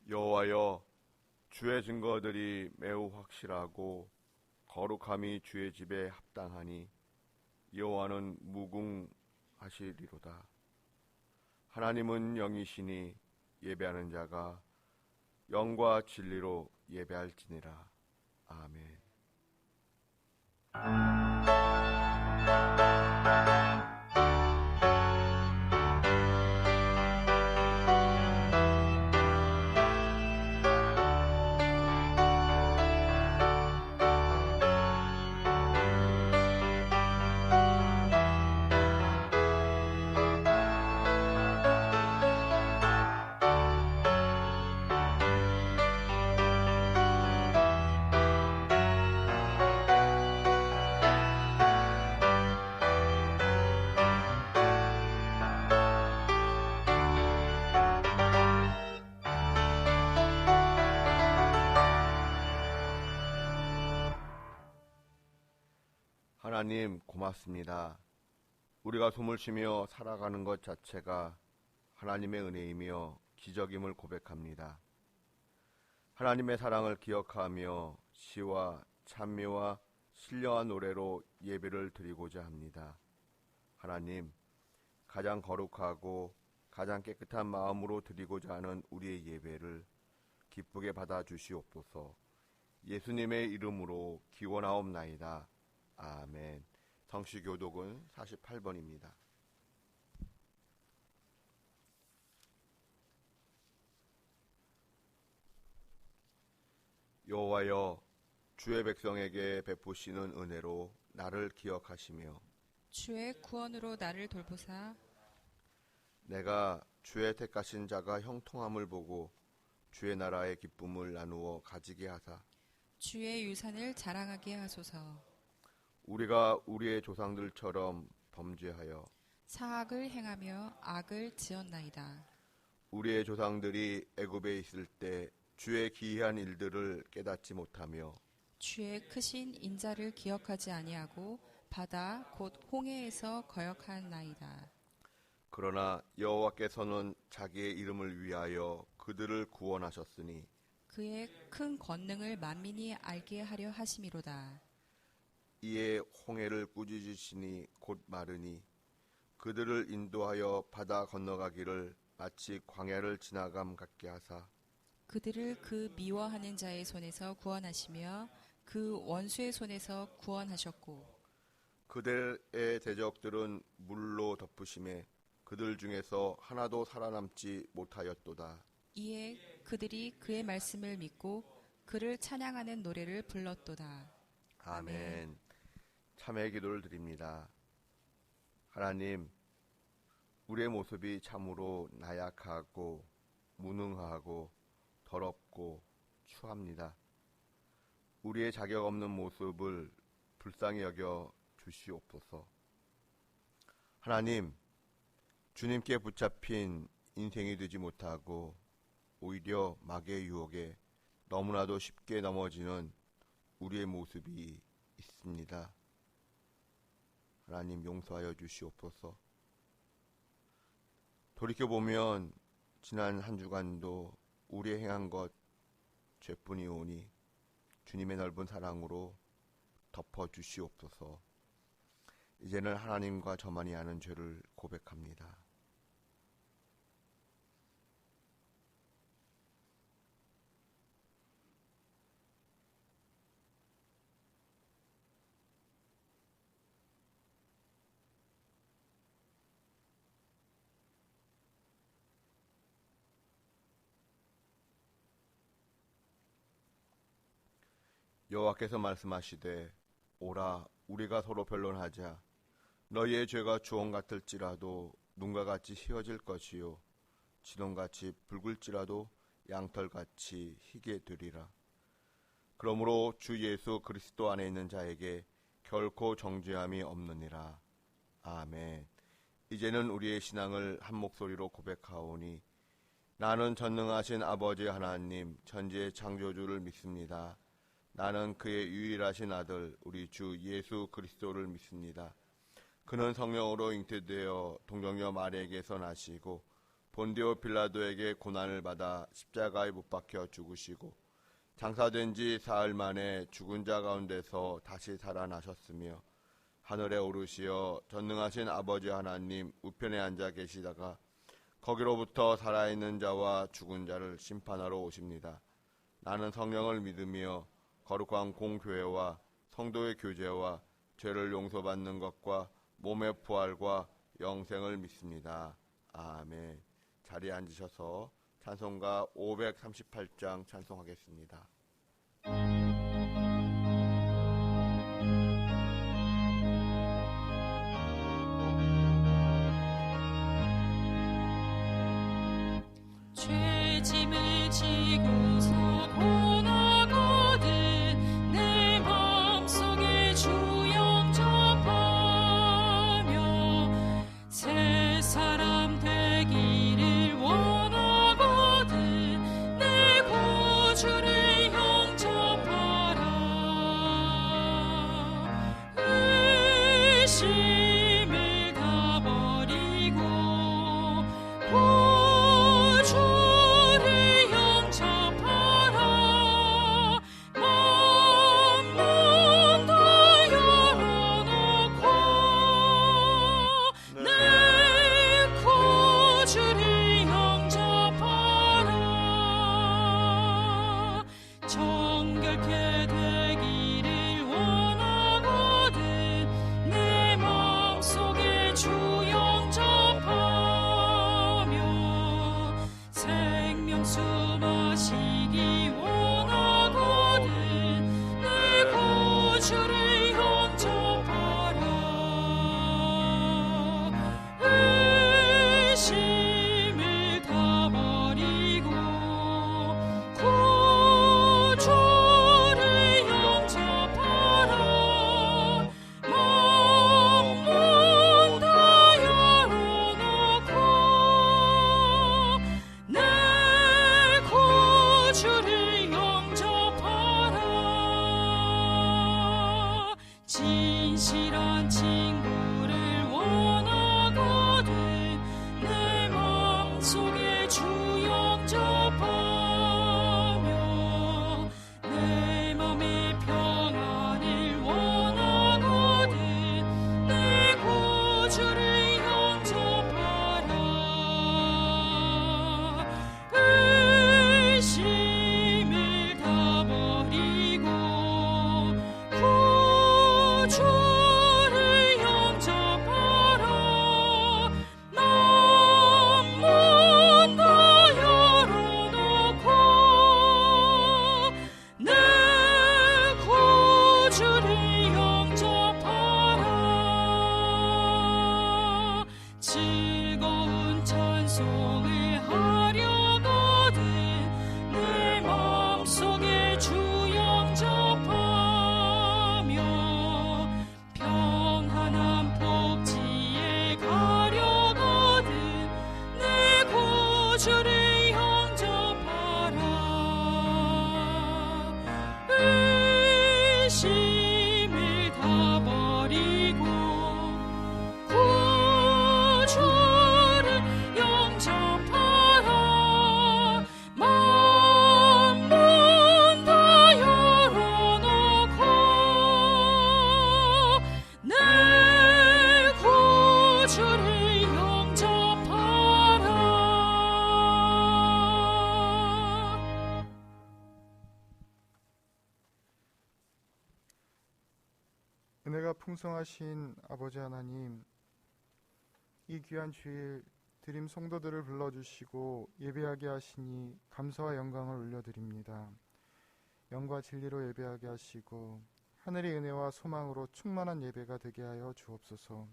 여호와여, 주의 증거들이 매우 확실하고 거룩함이 주의 집에 합당하니 여호와는 무궁하시리로다. 하나님은 영이시니 예배하는 자가 영과 진리로 예배할지니라. 아멘. 하나님 고맙습니다. 우리가 숨을 쉬며 살아가는 것 자체가 하나님의 은혜이며 기적임을 고백합니다. 하나님의 사랑을 기억하며 시와 찬미와 신령한 노래로 예배를 드리고자 합니다. 하나님, 가장 거룩하고 가장 깨끗한 마음으로 드리고자 하는 우리의 예배를 기쁘게 받아주시옵소서. 예수님의 이름으로 기원하옵나이다. 아멘. 성시교독은 48번입니다. 여호와여, 주의 백성에게 베푸시는 은혜로 나를 기억하시며 주의 구원으로 나를 돌보사 내가 주의 택하신 자가 형통함을 보고 주의 나라의 기쁨을 나누어 가지게 하사 주의 유산을 자랑하게 하소서. 우리가 우리의 조상들처럼 범죄하여 사악을 행하며 악을 지었나이다. 우리의 조상들이 애굽에 있을 때 주의 기이한 일들을 깨닫지 못하며 주의 크신 인자를 기억하지 아니하고 바다 곧 홍해에서 거역하나이다. 그러나 여호와께서는 자기의 이름을 위하여 그들을 구원하셨으니 그의 큰 권능을 만민이 알게 하려 하심이로다. 이에 홍해를 꾸짖으시니 곧 마르니 그들을 인도하여 바다 건너가기를 마치 광야를 지나감 같게 하사 그들을 그 미워하는 자의 손에서 구원하시며 그 원수의 손에서 구원하셨고 그들의 대적들은 물로 덮으심에 그들 중에서 하나도 살아남지 못하였도다. 이에 그들이 그의 말씀을 믿고 그를 찬양하는 노래를 불렀도다. 아멘. 참회의 기도를 드립니다. 하나님, 우리의 모습이 참으로 나약하고 무능하고 더럽고 추합니다. 우리의 자격 없는 모습을 불쌍히 여겨 주시옵소서. 하나님, 주님께 붙잡힌 인생이 되지 못하고 오히려 마귀의 유혹에 너무나도 쉽게 넘어지는 우리의 모습이 있습니다. 하나님 용서하여 주시옵소서. 돌이켜보면 지난 한 주간도 우리의 행한 것 죄뿐이오니 주님의 넓은 사랑으로 덮어주시옵소서. 이제는 하나님과 저만이 아는 죄를 고백합니다. 여호와께서 말씀하시되 오라 우리가 서로 변론하자. 너희의 죄가 주홍 같을지라도 눈과 같이 희어질 것이요 진홍같이 붉을지라도 양털같이 희게 되리라. 그러므로 주 예수 그리스도 안에 있는 자에게 결코 정죄함이 없느니라. 아멘. 이제는 우리의 신앙을 한 목소리로 고백하오니 나는 전능하신 아버지 하나님 천지의 창조주를 믿습니다. 나는 그의 유일하신 아들 우리 주 예수 그리스도를 믿습니다. 그는 성령으로 잉태되어 동정녀 마리아에게서 나시고 본디오 빌라도에게 고난을 받아 십자가에 못 박혀 죽으시고 장사된 지 사흘 만에 죽은 자 가운데서 다시 살아나셨으며 하늘에 오르시어 전능하신 아버지 하나님 우편에 앉아 계시다가 거기로부터 살아있는 자와 죽은 자를 심판하러 오십니다. 나는 성령을 믿으며 거룩한 공교회와 성도의 교제와 죄를 용서받는 것과 몸의 부활과 영생을 믿습니다. 아멘. 자리에 앉으셔서 찬송가 538장 찬송하겠습니다. 죄짐을 지고서 고나거든 내 마음속에 주 영접하며 새 사람 되기를 원하거든 내 구주를 영접하라. 의심을 다 버리고 주를 영접하라. 마음만 다 열어놓고 내 구주를 영접하라. 정결케 되기를 원하거든 내 마음속에 주 영접하며 생명수 마시기 원하거든 내 구주를 영접하라. 의심을 다 버리고 구주를 영접하라. 마음만 다 열어놓고 내 구주를 영접하라. 진실한 친구를 원하거든 내 마음속에 주 영접하며 내 맘의 평안을 원하거든 내 구주를 영접하라. 의심을 다 버리고 구주를 영접하라. 마음만 다 열어놓고 내 구주를 영접하라. 즐거운 찬송을 하려거든 내 마음속에 주 영접하며 평안한 복지에 가려거든 내 구주를 영접하라. 의심을 다 버리고 구주를 영접하라. 마음만 다 열어놓고 내 구주를 영접하라. 은혜가 풍성하신 아버지 하나님, 이 귀한 주일 드림 성도들을 불러주시고 예배하게 하시니 감사와 영광을 올려드립니다. 영과 진리로 예배하게 하시고 하늘의 은혜와 소망으로 충만한 예배가 되게 하여 주옵소서.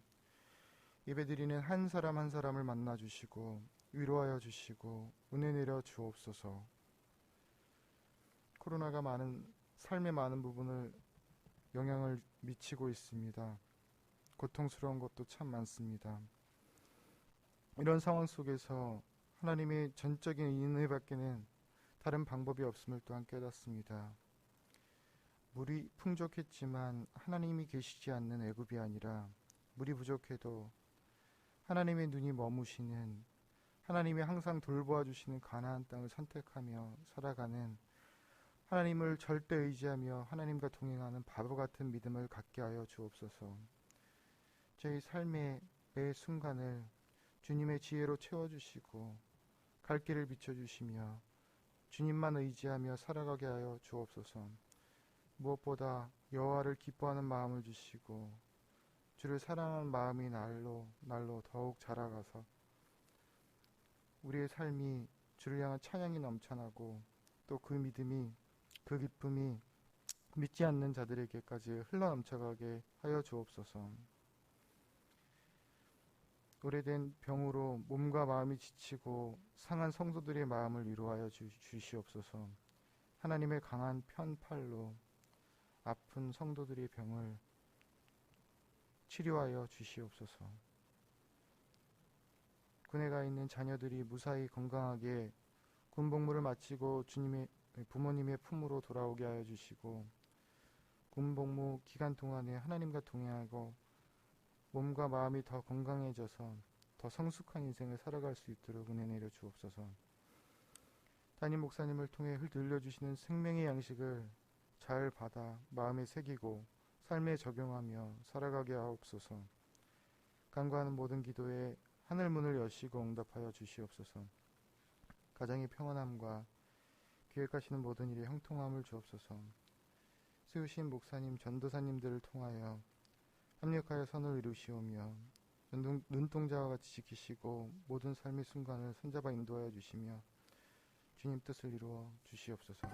예배드리는 한 사람 한 사람을 만나 주시고 위로하여 주시고 은혜 내려 주옵소서. 코로나가 삶의 많은 부분을 영향을 미치고 있습니다. 고통스러운 것도 참 많습니다. 이런 상황 속에서 하나님의 전적인 은혜밖에는 다른 방법이 없음을 또한 깨닫습니다. 물이 풍족했지만 하나님이 계시지 않는 애굽이 아니라 물이 부족해도 하나님의 눈이 머무시는, 하나님이 항상 돌보아 주시는 가나안 땅을 선택하며 살아가는, 하나님을 절대 의지하며 하나님과 동행하는 바보 같은 믿음을 갖게 하여 주옵소서. 저희 삶의 매 순간을 주님의 지혜로 채워주시고 갈 길을 비춰주시며 주님만 의지하며 살아가게 하여 주옵소서. 무엇보다 여호와를 기뻐하는 마음을 주시고 주를 사랑하는 마음이 날로 더욱 자라가서 우리의 삶이 주를 향한 찬양이 넘쳐나고 또 그 믿음이, 그 기쁨이 믿지 않는 자들에게까지 흘러넘쳐가게 하여 주옵소서. 오래된 병으로 몸과 마음이 지치고 상한 성도들의 마음을 위로하여 주시옵소서. 하나님의 강한 편팔로 아픈 성도들의 병을 치료하여 주시옵소서. 군에 가 있는 자녀들이 무사히 건강하게 군복무를 마치고 부모님의 품으로 돌아오게 하여 주시고 군복무 기간 동안에 하나님과 동행하고 몸과 마음이 더 건강해져서 더 성숙한 인생을 살아갈 수 있도록 은혜 내려 주옵소서. 담임 목사님을 통해 들려주시는 생명의 양식을 잘 받아 마음에 새기고 삶에 적용하며 살아가게 하옵소서. 간구하는 모든 기도에 하늘 문을 여시고 응답하여 주시옵소서. 가정의 평안함과 계획하시는 모든 일에 형통함을 주옵소서. 세우신 목사님, 전도사님들을 통하여 합력하여 선을 이루시오며 눈동자와 같이 지키시고 모든 삶의 순간을 손잡아 인도하여 주시며 주님 뜻을 이루어 주시옵소서.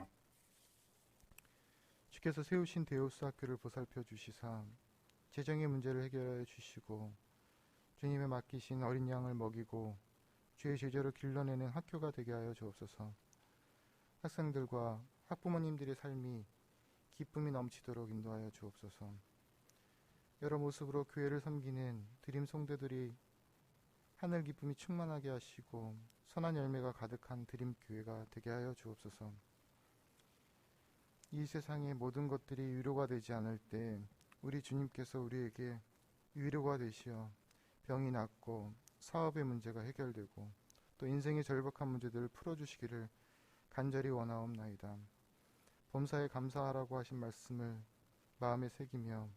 주께서 세우신 데오스 학교를 보살펴 주시사 재정의 문제를 해결하여 주시고 주님의 맡기신 어린 양을 먹이고 주의 제자를 길러내는 학교가 되게 하여 주옵소서. 학생들과 학부모님들의 삶이 기쁨이 넘치도록 인도하여 주옵소서. 여러 모습으로 교회를 섬기는 드림 성도들이 하늘 기쁨이 충만하게 하시고 선한 열매가 가득한 드림 교회가 되게 하여 주옵소서. 이 세상의 모든 것들이 위로가 되지 않을 때 우리 주님께서 우리에게 위로가 되시어 병이 낫고 사업의 문제가 해결되고 또 인생의 절박한 문제들을 풀어주시기를 간절히 원하옵나이다. 범사에 감사하라고 하신 말씀을 마음에 새기며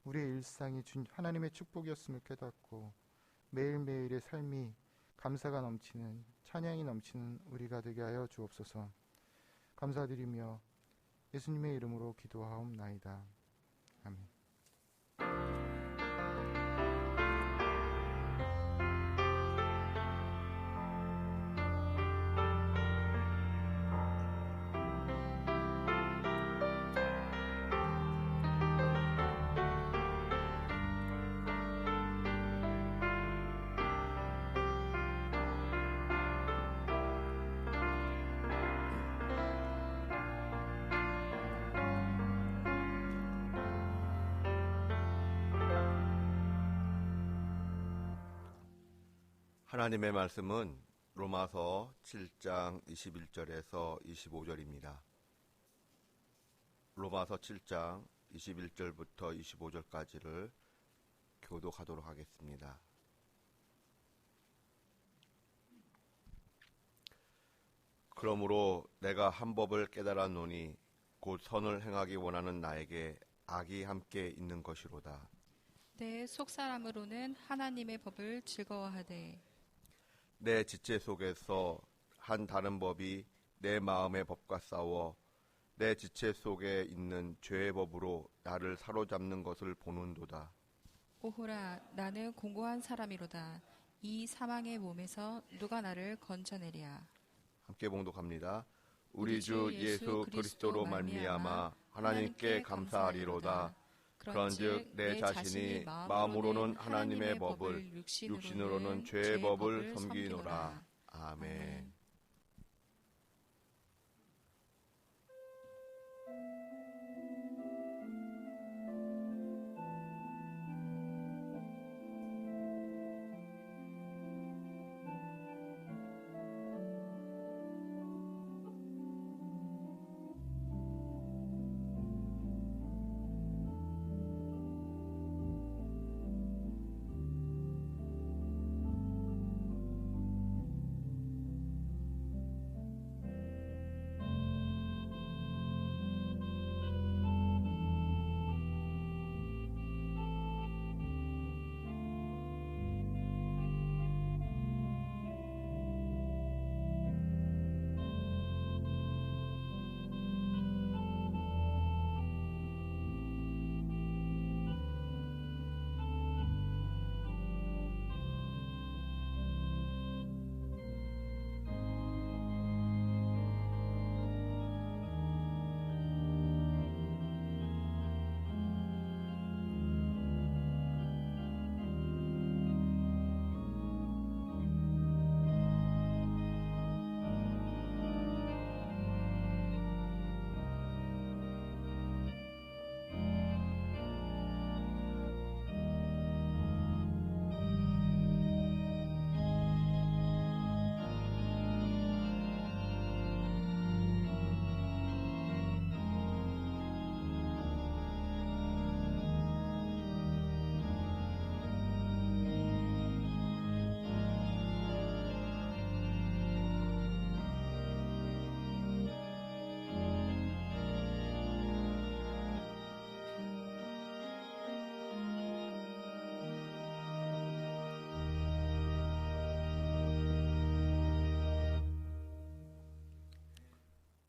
우리의 일상이 하나님의 축복이었음을 깨닫고 매일매일의 삶이 감사가 넘치는, 찬양이 넘치는 우리가 되게 하여 주옵소서. 감사드리며 예수님의 이름으로 기도하옵나이다. 아멘. 하나님의 말씀은 로마서 7장 21절에서 25절입니다. 로마서 7장 21절부터 25절까지를 교독하도록 하겠습니다. 그러므로 내가 한 법을 깨달았노니 곧 선을 행하기 원하는 나에게 악이 함께 있는 것이로다. 내 속사람으로는 하나님의 법을 즐거워하되 내 지체 속에서 한 다른 법이 내 마음의 법과 싸워 내 지체 속에 있는 죄의 법으로 나를 사로잡는 것을 보는도다. 오호라, 나는 공고한 사람이로다. 이 사망의 몸에서 누가 나를 건져내랴. 함께 봉독합니다. 우리 주 예수 그리스도로 말미암아 하나님께 감사하리로다. 그런즉 내 자신이 마음으로는 하나님의 법을, 육신으로는 죄의 법을 섬기노라. 아멘.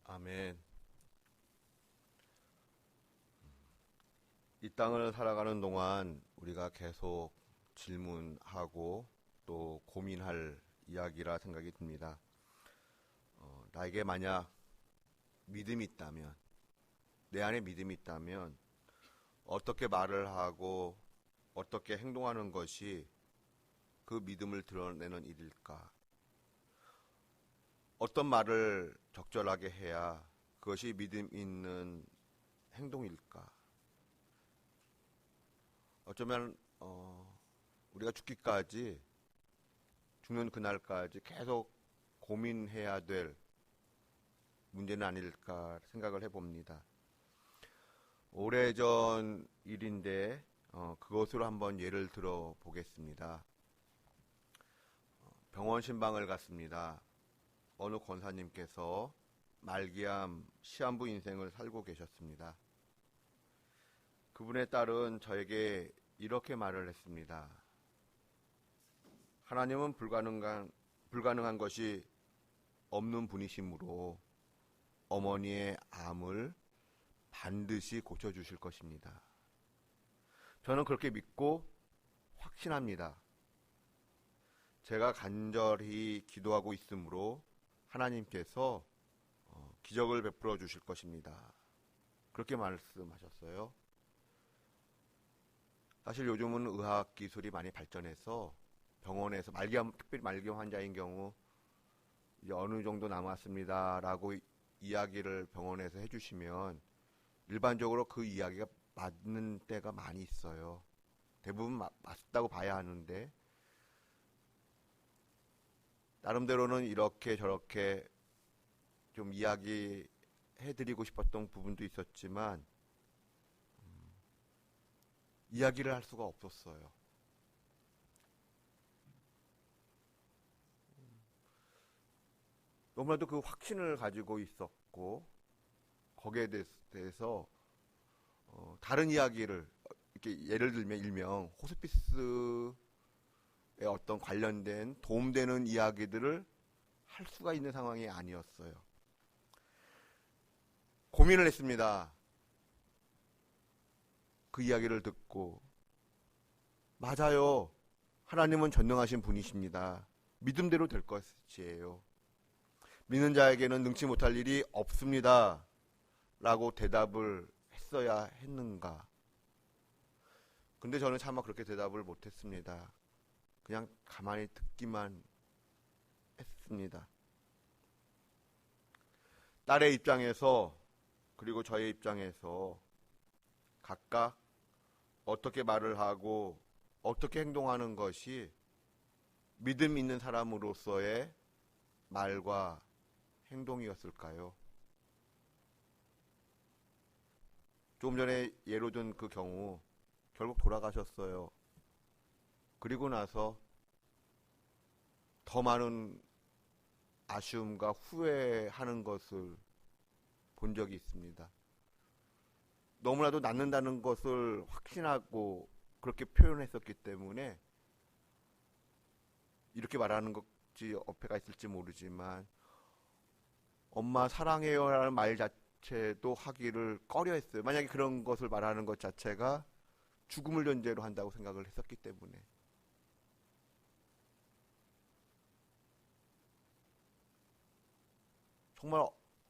아멘. 이 땅을 살아가는 동안 우리가 계속 질문하고 또 고민할 이야기라 생각이 듭니다. 나에게 만약 믿음이 있다면, 내 안에 믿음이 있다면 어떻게 말을 하고 어떻게 행동하는 것이 그 믿음을 드러내는 일일까? 어떤 말을 적절하게 해야 그것이 믿음 있는 행동일까? 어쩌면 우리가 죽는 그날까지 계속 고민해야 될 문제는 아닐까 생각을 해봅니다. 오래전 일인데 그것으로 한번 예를 들어 보겠습니다. 병원 신방을 갔습니다. 어느 권사님께서 말기암 시한부 인생을 살고 계셨습니다. 그분의 딸은 저에게 이렇게 말을 했습니다. 하나님은 불가능한 것이 없는 분이시므로 어머니의 암을 반드시 고쳐주실 것입니다. 저는 그렇게 믿고 확신합니다. 제가 간절히 기도하고 있으므로 하나님께서 기적을 베풀어 주실 것입니다. 그렇게 말씀하셨어요. 사실 요즘은 의학 기술이 많이 발전해서 병원에서 특별히 말기암 환자인 경우 이제 어느 정도 남았습니다라고 이야기를 병원에서 해주시면 일반적으로 그 이야기가 맞는 때가 많이 있어요. 대부분 맞다고 봐야 하는데 나름대로는 이렇게 저렇게 좀 이야기해드리고 싶었던 부분도 있었지만 이야기를 할 수가 없었어요. 너무나도 그 확신을 가지고 있었고 거기에 대해서 다른 이야기를 이렇게 예를 들면 일명 호스피스에 어떤 관련된 도움되는 이야기들을 할 수가 있는 상황이 아니었어요. 고민을 했습니다. 그 이야기를 듣고 맞아요. 하나님은 전능하신 분이십니다. 믿음대로 될 것이에요. 믿는 자에게는 능치 못할 일이 없습니다. 라고 대답을 했어야 했는가? 근데 저는 차마 그렇게 대답을 못했습니다. 그냥 가만히 듣기만 했습니다. 딸의 입장에서 그리고 저의 입장에서 각각 어떻게 말을 하고 어떻게 행동하는 것이 믿음 있는 사람으로서의 말과 행동이었을까요? 조금 전에 예로 든 그 경우 결국 돌아가셨어요. 그리고 나서 더 많은 아쉬움과 후회하는 것을 본 적이 있습니다. 너무나도 낫는다는 것을 확신하고 그렇게 표현했었기 때문에 이렇게 말하는 것이 어폐가 있을지 모르지만 엄마 사랑해요 라는 말 자체도 하기를 꺼려했어요. 만약에 그런 것을 말하는 것 자체가 죽음을 전제로 한다고 생각을 했었기 때문에. 정말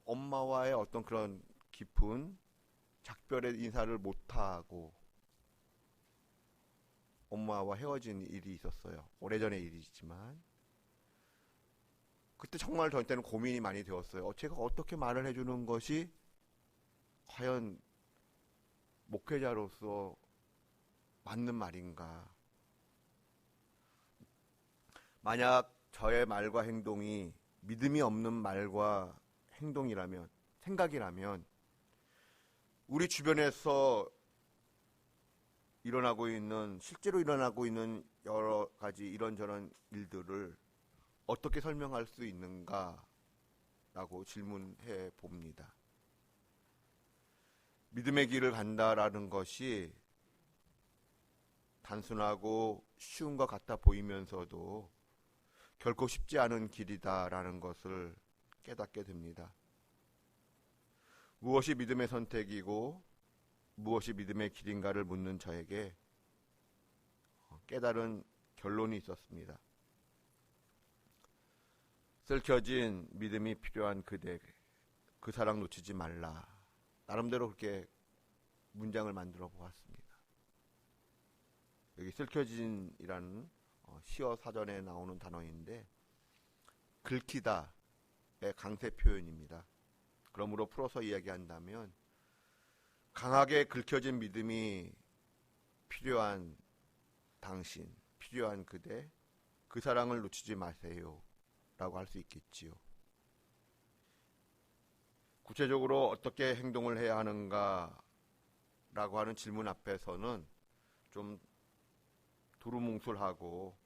엄마와의 어떤 그런 깊은 작별의 인사를 못하고 엄마와 헤어진 일이 있었어요. 오래전의 일이지만 그때 정말 저한테는 고민이 많이 되었어요. 제가 어떻게 말을 해주는 것이 과연 목회자로서 맞는 말인가. 만약 저의 말과 행동이 믿음이 없는 말과 행동이라면, 생각이라면 우리 주변에서 실제로 일어나고 있는 여러 가지 이런저런 일들을 어떻게 설명할 수 있는가 라고 질문해 봅니다. 믿음의 길을 간다라는 것이 단순하고 쉬운 것 같아 보이면서도 결코 쉽지 않은 길이다라는 것을 깨닫게 됩니다. 무엇이 믿음의 선택이고 무엇이 믿음의 길인가를 묻는 저에게 깨달은 결론이 있었습니다. 쓸켜진 믿음이 필요한 그대, 그 사랑 놓치지 말라. 나름대로 그렇게 문장을 만들어 보았습니다. 여기 쓸켜진이라는 시어 사전에 나오는 단어인데 긁히다의 강세 표현입니다. 그러므로 풀어서 이야기한다면 강하게 긁혀진 믿음이 필요한 당신, 필요한 그대, 그 사랑을 놓치지 마세요 라고 할 수 있겠지요. 구체적으로 어떻게 행동을 해야 하는가 라고 하는 질문 앞에서는 좀 두루뭉술하고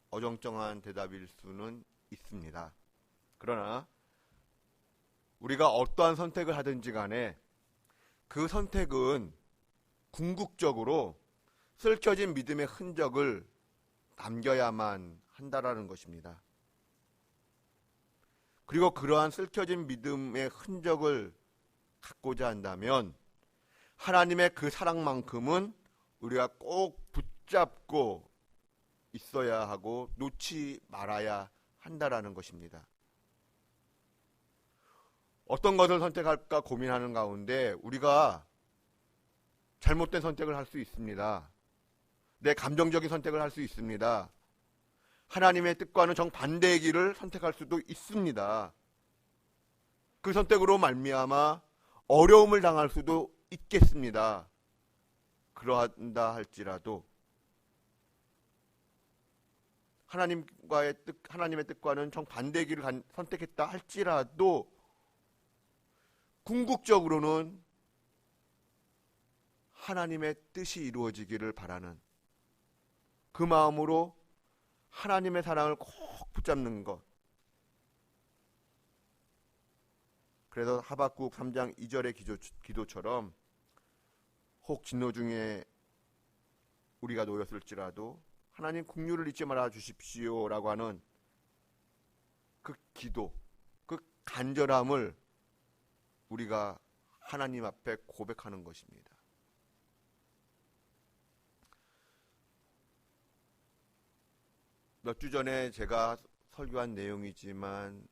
어정쩡한 대답일 수는 있습니다. 그러나 우리가 어떠한 선택을 하든지 간에 그 선택은 궁극적으로 쓸켜진 믿음의 흔적을 남겨야만 한다라는 것입니다. 그리고 그러한 쓸켜진 믿음의 흔적을 갖고자 한다면 하나님의 그 사랑만큼은 우리가 꼭 붙잡고 있어야 하고 놓지 말아야 한다라는 것입니다. 어떤 것을 선택할까 고민하는 가운데 우리가 잘못된 선택을 할 수 있습니다. 내 감정적인 선택을 할 수 있습니다. 하나님의 뜻과는 정반대의 길을 선택할 수도 있습니다. 그 선택으로 말미암아 어려움을 당할 수도 있겠습니다. 그러한다 할지라도 하나님의 뜻과는 정반대의 길을 선택했다 할지라도 궁극적으로는 하나님의 뜻이 이루어지기를 바라는 그 마음으로 하나님의 사랑을 꼭 붙잡는 것. 그래서 하박국 3장 2절의 기도처럼 혹 진노 중에 우리가 놓였을지라도 하나님 긍휼을 잊지 말아 주십시오 라고 하는 그 기도, 그 간절함을 우리가 하나님 앞에 고백하는 것입니다. 몇 주 전에 제가 설교한 내용이지만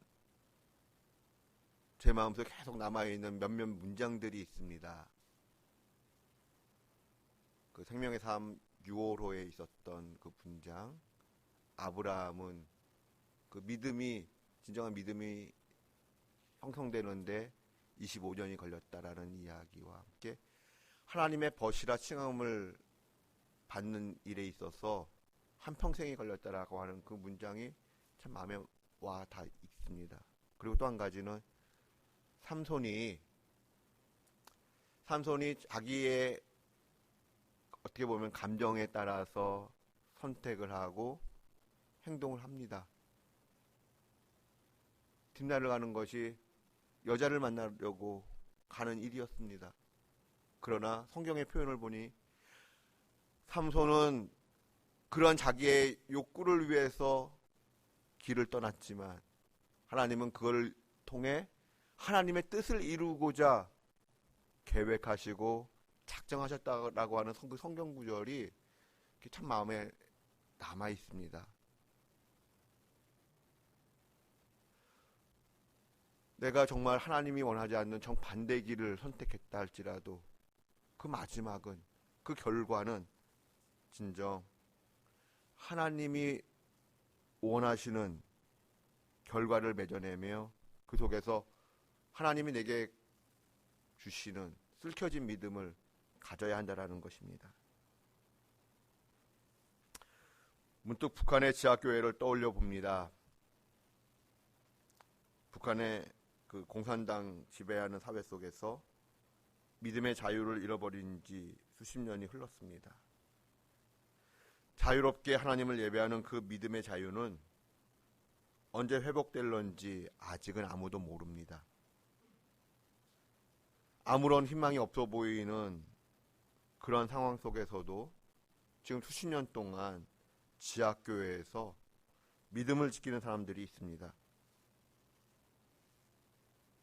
제 마음속에 계속 남아있는 몇몇 문장들이 있습니다. 그 생명의 삶 6월호에 있었던 그 문장, 아브라함은 그 믿음이, 진정한 믿음이 형성되는데 25년이 걸렸다라는 이야기와 함께 하나님의 벗이라 칭함을 받는 일에 있어서 한평생이 걸렸다라고 하는 그 문장이 참 마음에 와 다 있습니다. 그리고 또 한 가지는 삼손이 자기의 어떻게 보면 감정에 따라서 선택을 하고 행동을 합니다. 뒷날을 가는 것이 여자를 만나려고 가는 일이었습니다. 그러나 성경의 표현을 보니 삼손은 그런 자기의 욕구를 위해서 길을 떠났지만 하나님은 그걸 통해 하나님의 뜻을 이루고자 계획하시고 작정하셨다라고 하는 그 성경 구절이 참 마음에 남아 있습니다. 내가 정말 하나님이 원하지 않는 정반대 길을 선택했다 할지라도 그 마지막은, 그 결과는 진정 하나님이 원하시는 결과를 맺어내며 그 속에서 하나님이 내게 주시는 쓸켜진 믿음을 가져야 한다라는 것입니다. 문득 북한의 지하교회를 떠올려 봅니다. 북한의 그 공산당 지배하는 사회 속에서 믿음의 자유를 잃어버린 지 수십 년이 흘렀습니다. 자유롭게 하나님을 예배하는 그 믿음의 자유는 언제 회복될런지 아직은 아무도 모릅니다. 아무런 희망이 없어 보이는 그런 상황 속에서도 지금 수십 년 동안 지하교회에서 믿음을 지키는 사람들이 있습니다.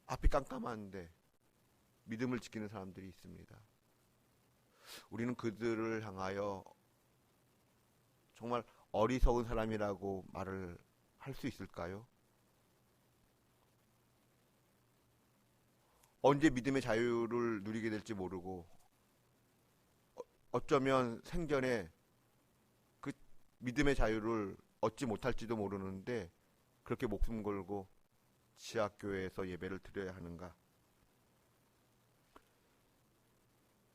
앞이 깜깜한데 믿음을 지키는 사람들이 있습니다. 우리는 그들을 향하여 정말 어리석은 사람이라고 말을 할 수 있을까요? 언제 믿음의 자유를 누리게 될지 모르고 어쩌면 생전에 그 믿음의 자유를 얻지 못할지도 모르는데 그렇게 목숨 걸고 지하교회에서 예배를 드려야 하는가?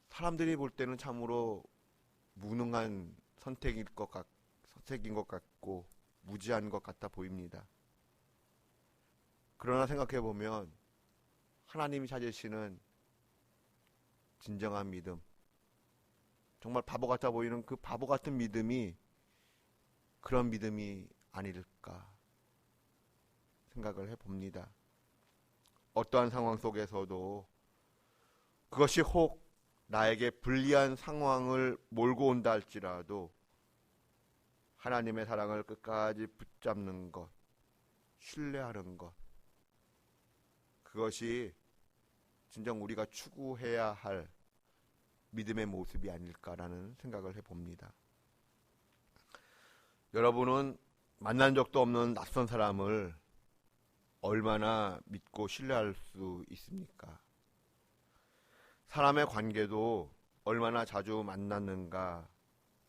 사람들이 볼 때는 참으로 무능한 선택인 것 같고 무지한 것 같아 보입니다. 그러나 생각해보면 하나님이 찾으시는 진정한 믿음, 정말 바보 같아 보이는 그 바보 같은 믿음이 그런 믿음이 아닐까 생각을 해봅니다. 어떠한 상황 속에서도 그것이 혹 나에게 불리한 상황을 몰고 온다 할지라도 하나님의 사랑을 끝까지 붙잡는 것, 신뢰하는 것, 그것이 진정 우리가 추구해야 할 믿음의 모습이 아닐까라는 생각을 해봅니다. 여러분은 만난 적도 없는 낯선 사람을 얼마나 믿고 신뢰할 수 있습니까? 사람의 관계도 얼마나 자주 만났는가,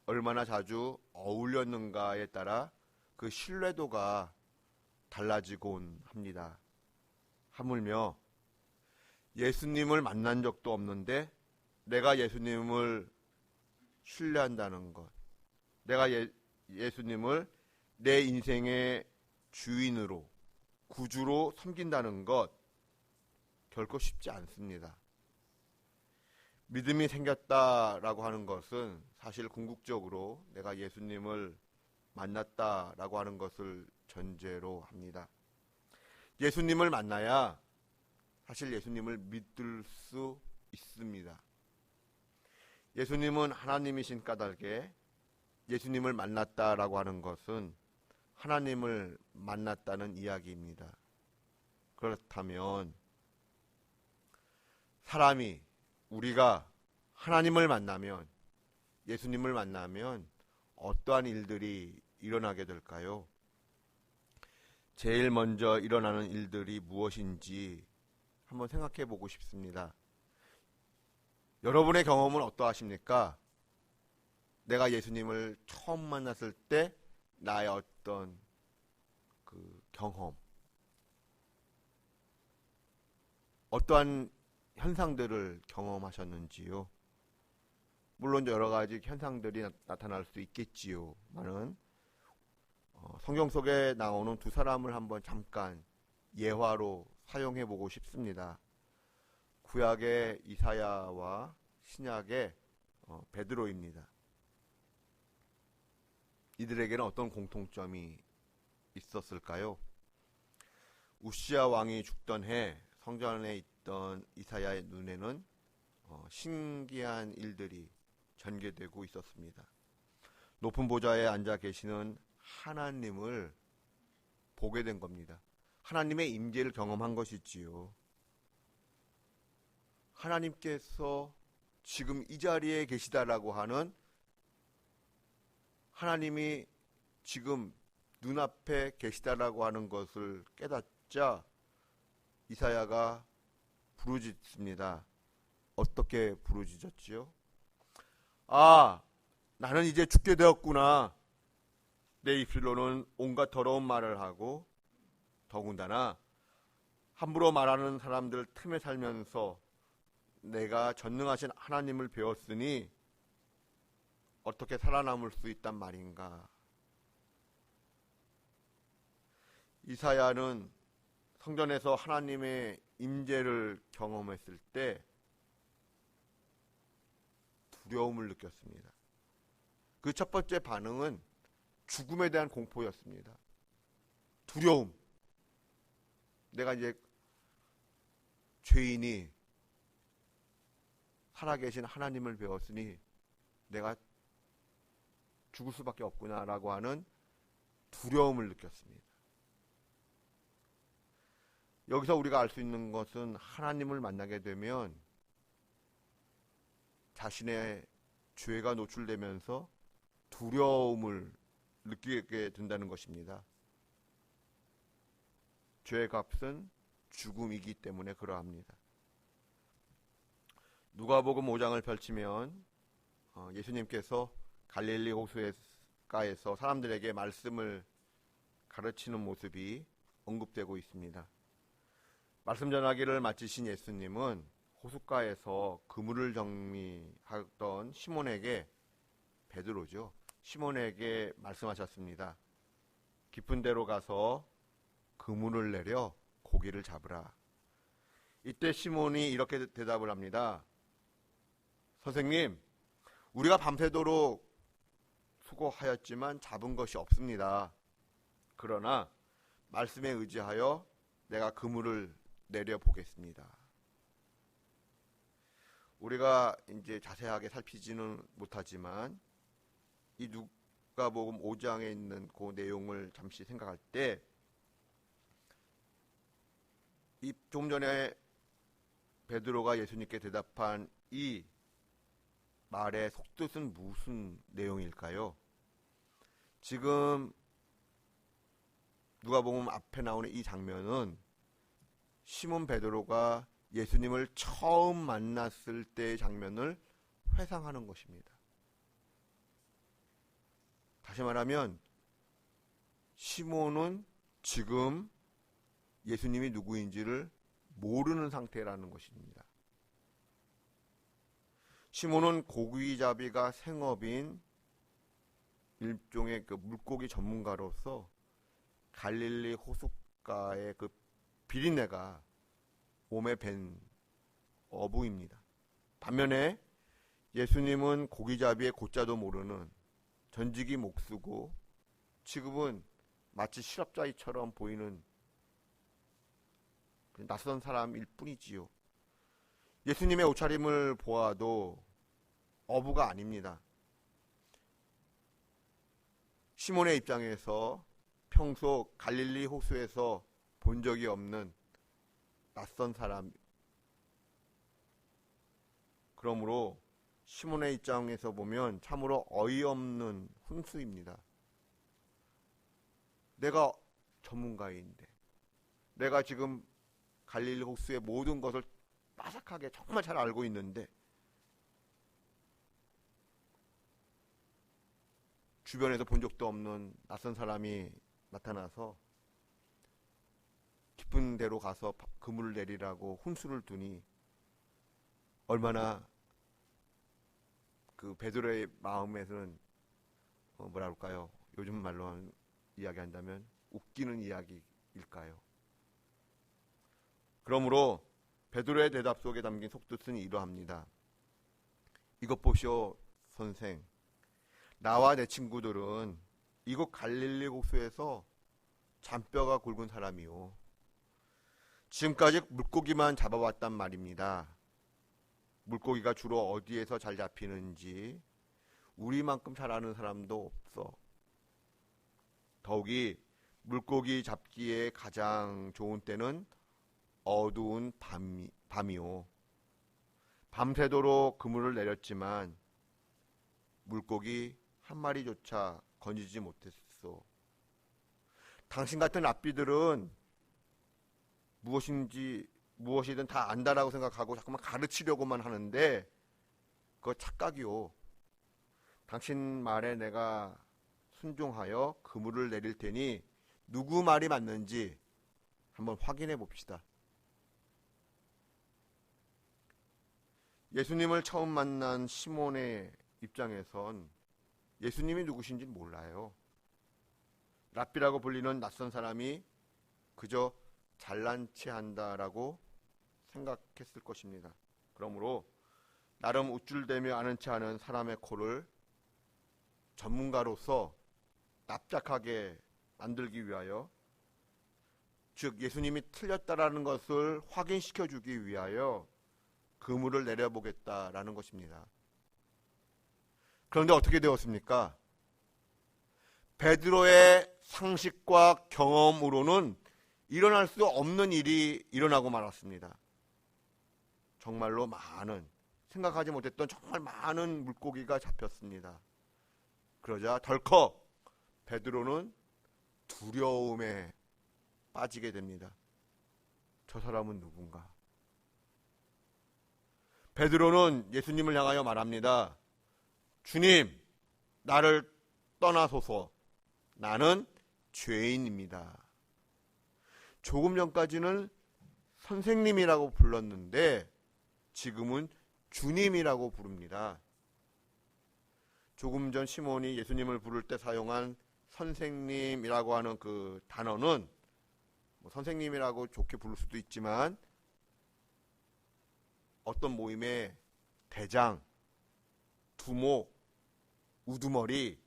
얼마나 자주 어울렸는가에 따라 그 신뢰도가 달라지곤 합니다. 하물며 예수님을 만난 적도 없는데 내가 예수님을 신뢰한다는 것, 내가 예수님을 내 인생의 주인으로, 구주로 섬긴다는 것 결코 쉽지 않습니다. 믿음이 생겼다라고 하는 것은 사실 궁극적으로 내가 예수님을 만났다라고 하는 것을 전제로 합니다. 예수님을 만나야 사실 예수님을 믿을 수 있습니다. 예수님은 하나님이신 까닭에 예수님을 만났다라고 하는 것은 하나님을 만났다는 이야기입니다. 그렇다면 우리가 하나님을 만나면, 예수님을 만나면 어떠한 일들이 일어나게 될까요? 제일 먼저 일어나는 일들이 무엇인지 한번 생각해 보고 싶습니다. 여러분의 경험은 어떠하십니까? 내가 예수님을 처음 만났을 때 나의 어떤 그 경험, 어떠한 현상들을 경험하셨는지요? 물론 여러 가지 현상들이 나타날 수 있겠지요만은 성경 속에 나오는 두 사람을 한번 잠깐 예화로 사용해 보고 싶습니다. 구약의 이사야와 신약의 베드로입니다. 이들에게는 어떤 공통점이 있었을까요? 우시야 왕이 죽던 해 성전에 있던 이사야의 눈에는 신기한 일들이 전개되고 있었습니다. 높은 보좌에 앉아 계시는 하나님을 보게 된 겁니다. 하나님의 임재를 경험한 것이지요. 하나님께서 지금 이 자리에 계시다라고 하는 하나님이 지금 눈앞에 계시다라고 하는 것을 깨닫자 이사야가 부르짖습니다. 어떻게 부르짖었지요? 아, 나는 이제 죽게 되었구나. 내 입술로는 온갖 더러운 말을 하고 더군다나 함부로 말하는 사람들 틈에 살면서 내가 전능하신 하나님을 배웠으니 어떻게 살아남을 수 있단 말인가. 이사야는 성전에서 하나님의 임재를 경험했을 때 두려움을 느꼈습니다. 그 첫 번째 반응은 죽음에 대한 공포였습니다. 두려움. 내가 이제 죄인이 살아계신 하나님을 배웠으니 내가 죽을 수밖에 없구나라고 하는 두려움을 느꼈습니다. 여기서 우리가 알 수 있는 것은 하나님을 만나게 되면 자신의 죄가 노출되면서 두려움을 느끼게 된다는 것입니다. 죄의 값은 죽음이기 때문에 그러합니다. 누가복음 5장을 펼치면 예수님께서 갈릴리 호수가에서 사람들에게 말씀을 가르치는 모습이 언급되고 있습니다. 말씀 전하기를 마치신 예수님은 호숫가에서 그물을 정리하던 시몬에게, 베드로죠, 시몬에게 말씀하셨습니다. 깊은 데로 가서 그물을 내려 고기를 잡으라. 이때 시몬이 이렇게 대답을 합니다. 선생님, 우리가 밤새도록 수고하였지만 잡은 것이 없습니다. 그러나 말씀에 의지하여 내가 그물을 내려보겠습니다. 우리가 이제 자세하게 살피지는 못하지만 이 누가복음 5장에 있는 그 내용을 잠시 생각할 때 이 좀 전에 베드로가 예수님께 대답한 이 말의 속뜻은 무슨 내용일까요? 지금 누가복음 앞에 나오는 이 장면은 시몬 베드로가 예수님을 처음 만났을 때의 장면을 회상하는 것입니다. 다시 말하면 시몬은 지금 예수님이 누구인지를 모르는 상태라는 것입니다. 시몬은 고기잡이가 생업인 일종의 그 물고기 전문가로서 갈릴리 호숫가의 그 비린내가 몸에 밴 어부입니다. 반면에 예수님은 고기잡이의 고자도 모르는 전직이 목수고 지금은 마치 실업자처럼 보이는 낯선 사람일 뿐이지요. 예수님의 옷차림을 보아도 어부가 아닙니다. 시몬의 입장에서 평소 갈릴리 호수에서 본 적이 없는 낯선 사람. 그러므로 시몬의 입장에서 보면 참으로 어이없는 훈수입니다. 내가 전문가인데, 내가 지금 갈릴리 호수의 모든 것을 빠삭하게 정말 잘 알고 있는데 주변에서 본 적도 없는 낯선 사람이 나타나서 깊은 데로 가서 그물을 내리라고 혼수를 두니 얼마나 그 베드로의 마음에서는 뭐라 할까요? 요즘 말로 이야기한다면 웃기는 이야기일까요? 그러므로 베드로의 대답 속에 담긴 속뜻은 이러합니다. 이것 보시오 선생, 나와 내 친구들은 이곳 갈릴리 호수에서 잔뼈가 굵은 사람이요, 지금까지 물고기만 잡아왔단 말입니다. 물고기가 주로 어디에서 잘 잡히는지 우리만큼 잘 아는 사람도 없어. 더욱이 물고기 잡기에 가장 좋은 때는 어두운 밤이요. 밤새도록 그물을 내렸지만 물고기 한 마리조차 건지지 못했어. 당신 같은 랍비들은 무엇이든 다 안다라고 생각하고 자꾸만 가르치려고만 하는데 그거 착각이요. 당신 말에 내가 순종하여 그물을 내릴 테니 누구 말이 맞는지 한번 확인해 봅시다. 예수님을 처음 만난 시몬의 입장에선 예수님이 누구신지 몰라요. 랍비라고 불리는 낯선 사람이 그저 잘난 체 한다라고 생각했을 것입니다. 그러므로 나름 우쭐대며 아는 체 하는 사람의 코를 전문가로서 납작하게 만들기 위하여, 즉 예수님이 틀렸다라는 것을 확인시켜주기 위하여 그물을 내려보겠다라는 것입니다. 그런데 어떻게 되었습니까? 베드로의 상식과 경험으로는 일어날 수 없는 일이 일어나고 말았습니다. 정말로 많은, 생각하지 못했던 정말 많은 물고기가 잡혔습니다. 그러자 덜컥 베드로는 두려움에 빠지게 됩니다. 저 사람은 누군가? 베드로는 예수님을 향하여 말합니다. 주님, 나를 떠나소서. 나는 죄인입니다. 조금 전까지는 선생님이라고 불렀는데 지금은 주님이라고 부릅니다. 조금 전 시몬이 예수님을 부를 때 사용한 선생님이라고 하는 그 단어는 선생님이라고 좋게 부를 수도 있지만 어떤 모임의 대장, 두목, 우두머리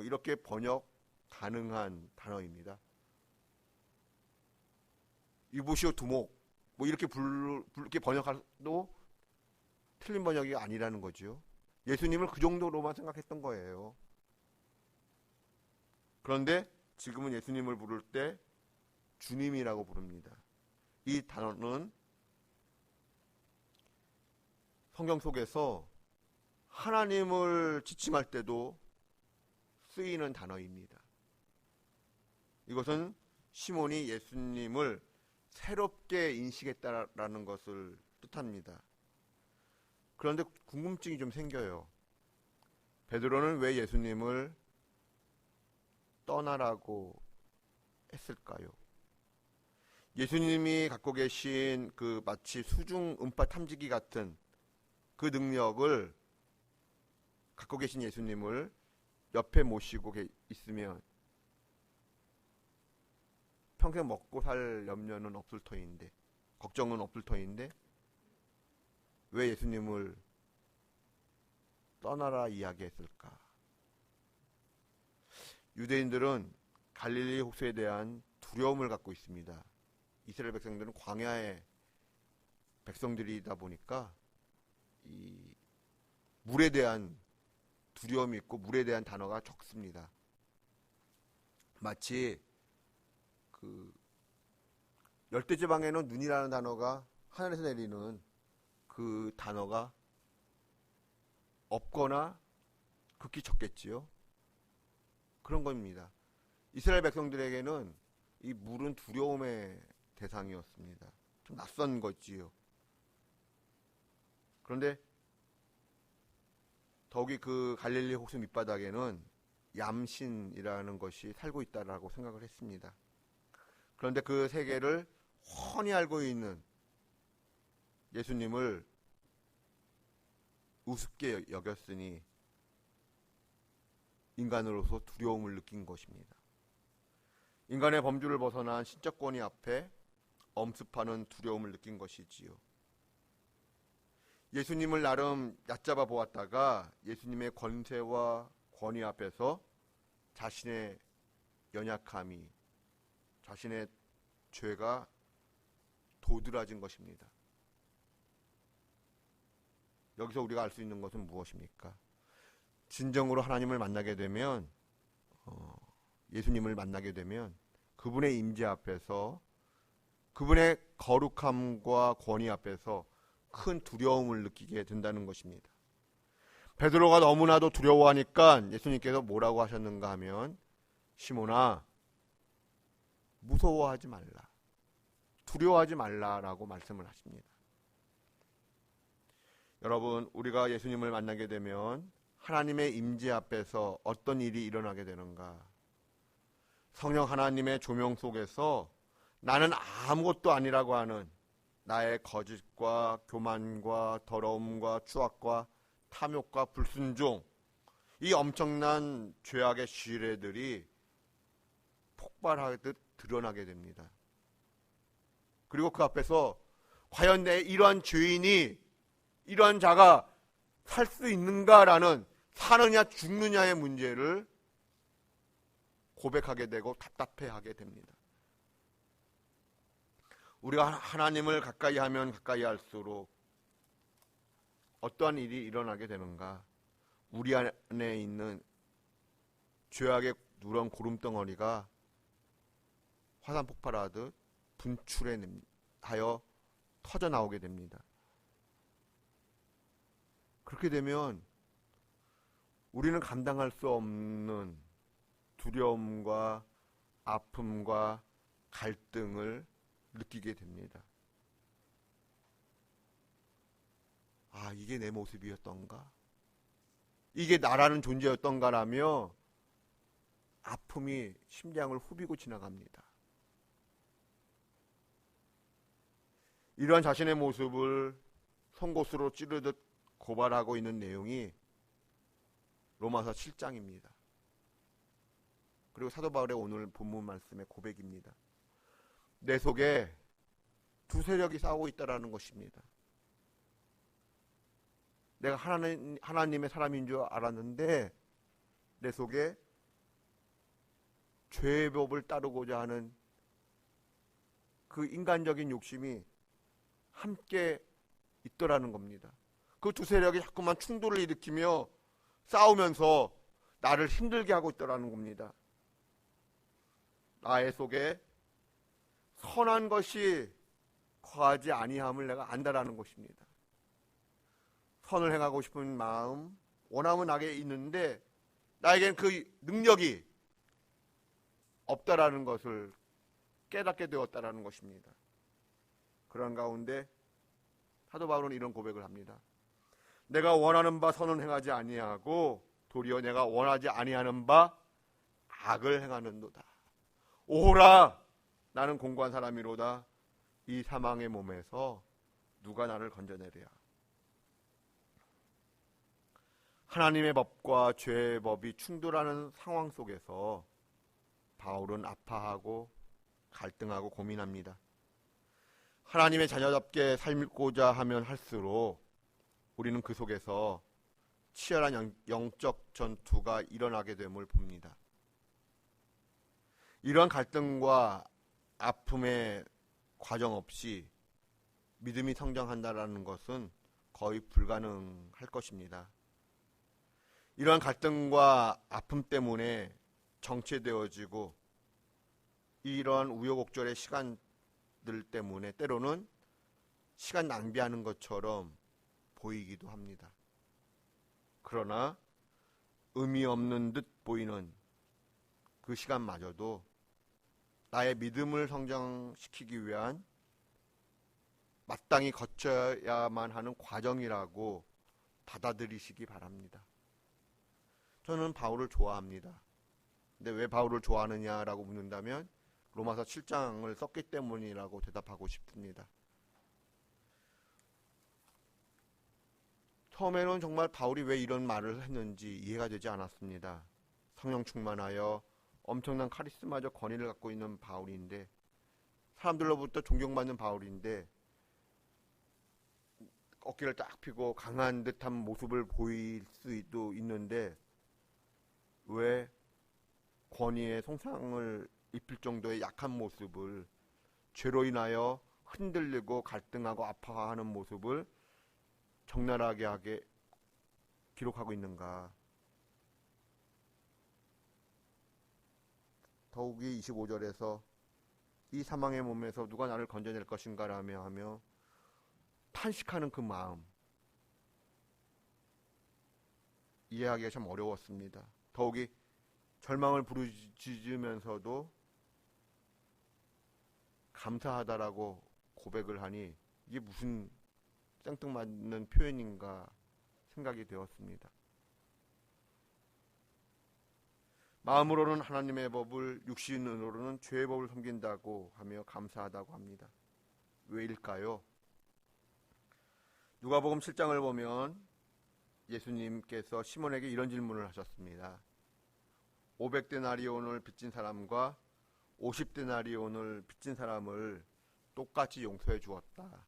이렇게 번역 가능한 단어입니다. 이보시오 두목 이렇게 이렇게 번역해도 틀린 번역이 아니라는 거죠. 예수님을 그 정도로만 생각했던 거예요. 그런데 지금은 예수님을 부를 때 주님이라고 부릅니다. 이 단어는 성경 속에서 하나님을 지칭할 때도 쓰이는 단어입니다. 이것은 시몬이 예수님을 새롭게 인식했다라는 것을 뜻합니다. 그런데 궁금증이 좀 생겨요. 베드로는 왜 예수님을 떠나라고 했을까요? 예수님이 갖고 계신 그 마치 수중 음파 탐지기 같은 그 능력을 갖고 계신 예수님을 옆에 모시고 있으면 평생 먹고 살 염려는 없을 터인데, 걱정은 없을 터인데 왜 예수님을 떠나라 이야기했을까? 유대인들은 갈릴리 호수에 대한 두려움을 갖고 있습니다. 이스라엘 백성들은 광야의 백성들이다 보니까 이 물에 대한 두려움이 있고 물에 대한 단어가 적습니다. 마치 그 열대지방에는 눈이라는 단어가 하늘에서 내리는 그 단어가 없거나 극히 적겠지요. 그런 겁니다. 이스라엘 백성들에게는 이 물은 두려움의 대상이었습니다. 좀 낯선 거지요. 그런데 더욱이 그 갈릴리 호수 밑바닥에는 얌신이라는 것이 살고 있다라고 생각을 했습니다. 그런데 그 세계를 훤히 알고 있는 예수님을 우습게 여겼으니 인간으로서 두려움을 느낀 것입니다. 인간의 범주를 벗어난 신적 권위 앞에 엄습하는 두려움을 느낀 것이지요. 예수님을 나름 얕잡아 보았다가 예수님의 권세와 권위 앞에서 자신의 연약함이, 자신의 죄가 도드라진 것입니다. 여기서 우리가 알 수 있는 것은 무엇입니까? 진정으로 하나님을 만나게 되면, 예수님을 만나게 되면 그분의 임재 앞에서, 그분의 거룩함과 권위 앞에서 큰 두려움을 느끼게 된다는 것입니다. 베드로가 너무나도 두려워하니까 예수님께서 뭐라고 하셨는가 하면, 시몬아, 무서워하지 말라, 두려워하지 말라라고 말씀을 하십니다. 여러분, 우리가 예수님을 만나게 되면 하나님의 임재 앞에서 어떤 일이 일어나게 되는가? 성령 하나님의 조명 속에서 나는 아무것도 아니라고 하는 나의 거짓과 교만과 더러움과 추악과 탐욕과 불순종, 이 엄청난 죄악의 지뢰들이 폭발하듯 드러나게 됩니다. 그리고 그 앞에서 과연 내 이러한 죄인이, 이러한 자가 살 수 있는가라는 사느냐 죽느냐의 문제를 고백하게 되고 답답해하게 됩니다. 우리가 하나님을 가까이 하면 가까이 할수록 어떠한 일이 일어나게 되는가? 우리 안에 있는 죄악의 누런 고름덩어리가 화산 폭발하듯 분출하여 터져 나오게 됩니다. 그렇게 되면 우리는 감당할 수 없는 두려움과 아픔과 갈등을 느끼게 됩니다. 아, 이게 내 모습이었던가? 이게 나라는 존재였던가라며 아픔이 심장을 후비고 지나갑니다. 이러한 자신의 모습을 송곳으로 찌르듯 고발하고 있는 내용이 로마서 7장입니다. 그리고 사도 바울의 오늘 본문 말씀의 고백입니다. 내 속에 두 세력이 싸우고 있다는 것입니다. 내가 하나님의 사람인 줄 알았는데 내 속에 죄의 법을 따르고자 하는 그 인간적인 욕심이 함께 있더라는 겁니다. 그 두 세력이 자꾸만 충돌을 일으키며 싸우면서 나를 힘들게 하고 있더라는 겁니다. 나의 속에 선한 것이 거하지 아니함을 내가 안다라는 것입니다. 선을 행하고 싶은 마음, 원함은 나에게 있는데 나에겐 그 능력이 없다라는 것을 깨닫게 되었다라는 것입니다. 그런 가운데 사도 바울은 이런 고백을 합니다. 내가 원하는 바 선은 행하지 아니하고 도리어 내가 원하지 아니하는 바 악을 행하는도다. 오호라, 나는 공고한 사람이로다. 이 사망의 몸에서 누가 나를 건져내랴. 하나님의 법과 죄의 법이 충돌하는 상황 속에서 바울은 아파하고 갈등하고 고민합니다. 하나님의 자녀답게 살고자 하면 할수록 우리는 그 속에서 치열한 영적 전투가 일어나게 됨을 봅니다. 이러한 갈등과 아픔의 과정 없이 믿음이 성장한다는 것은 거의 불가능할 것입니다. 이러한 갈등과 아픔 때문에 정체되어지고 이러한 우여곡절의 시간들 때문에 때로는 시간 낭비하는 것처럼 보이기도 합니다. 그러나 의미 없는 듯 보이는 그 시간마저도 나의 믿음을 성장시키기 위한 마땅히 거쳐야만 하는 과정이라고 받아들이시기 바랍니다. 저는 바울을 좋아합니다. 근데 왜 바울을 좋아하느냐라고 묻는다면 로마서 7장을 썼기 때문이라고 대답하고 싶습니다. 처음에는 정말 바울이 왜 이런 말을 했는지 이해가 되지 않았습니다. 성령 충만하여 엄청난 카리스마적 권위를 갖고 있는 바울인데, 사람들로부터 존경받는 바울인데 어깨를 딱 펴고 강한 듯한 모습을 보일 수도 있는데 왜 권위의 송상을 입힐 정도의 약한 모습을, 죄로 인하여 흔들리고 갈등하고 아파하는 모습을 적나라하게 기록하고 있는가. 더욱이 25절에서 이 사망의 몸에서 누가 나를 건져낼 것인가 라며 하며 탄식하는 그 마음, 이해하기가 참 어려웠습니다. 더욱이 절망을 부르짖으면서도 감사하다라고 고백을 하니 이게 무슨 생뚱맞는 표현인가 생각이 되었습니다. 마음으로는 하나님의 법을, 육신으로는 죄의 법을 섬긴다고 하며 감사하다고 합니다. 왜일까요? 누가복음 7장을 보면 예수님께서 시몬에게 이런 질문을 하셨습니다. 500데나리온을 빚진 사람과 50데나리온을 빚진 사람을 똑같이 용서해 주었다.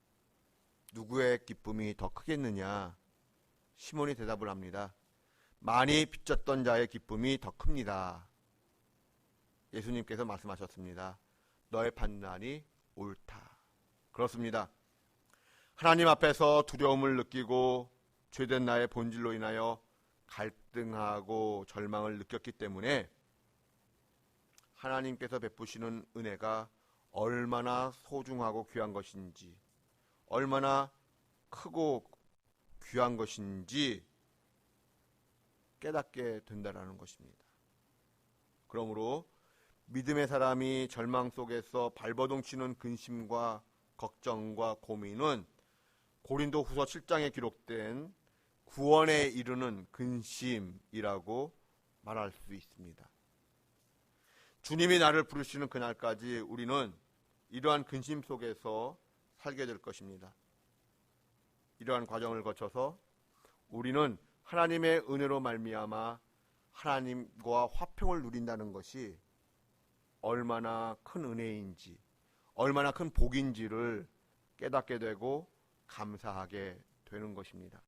누구의 기쁨이 더 크겠느냐? 시몬이 대답을 합니다. 많이 빚졌던 자의 기쁨이 더 큽니다. 예수님께서 말씀하셨습니다. 너의 판단이 옳다. 그렇습니다. 하나님 앞에서 두려움을 느끼고 죄된 나의 본질로 인하여 갈등하고 절망을 느꼈기 때문에 하나님께서 베푸시는 은혜가 얼마나 소중하고 귀한 것인지, 얼마나 크고 귀한 것인지 깨닫게 된다라는 것입니다. 그러므로 믿음의 사람이 절망 속에서 발버둥 치는 근심과 걱정과 고민은 고린도 후서 7장에 기록된 구원에 이르는 근심이라고 말할 수 있습니다. 주님이 나를 부르시는 그날까지 우리는 이러한 근심 속에서 살게 될 것입니다. 이러한 과정을 거쳐서 우리는 하나님의 은혜로 말미암아 하나님과 화평을 누린다는 것이 얼마나 큰 은혜인지, 얼마나 큰 복인지를 깨닫게 되고 감사하게 되는 것입니다.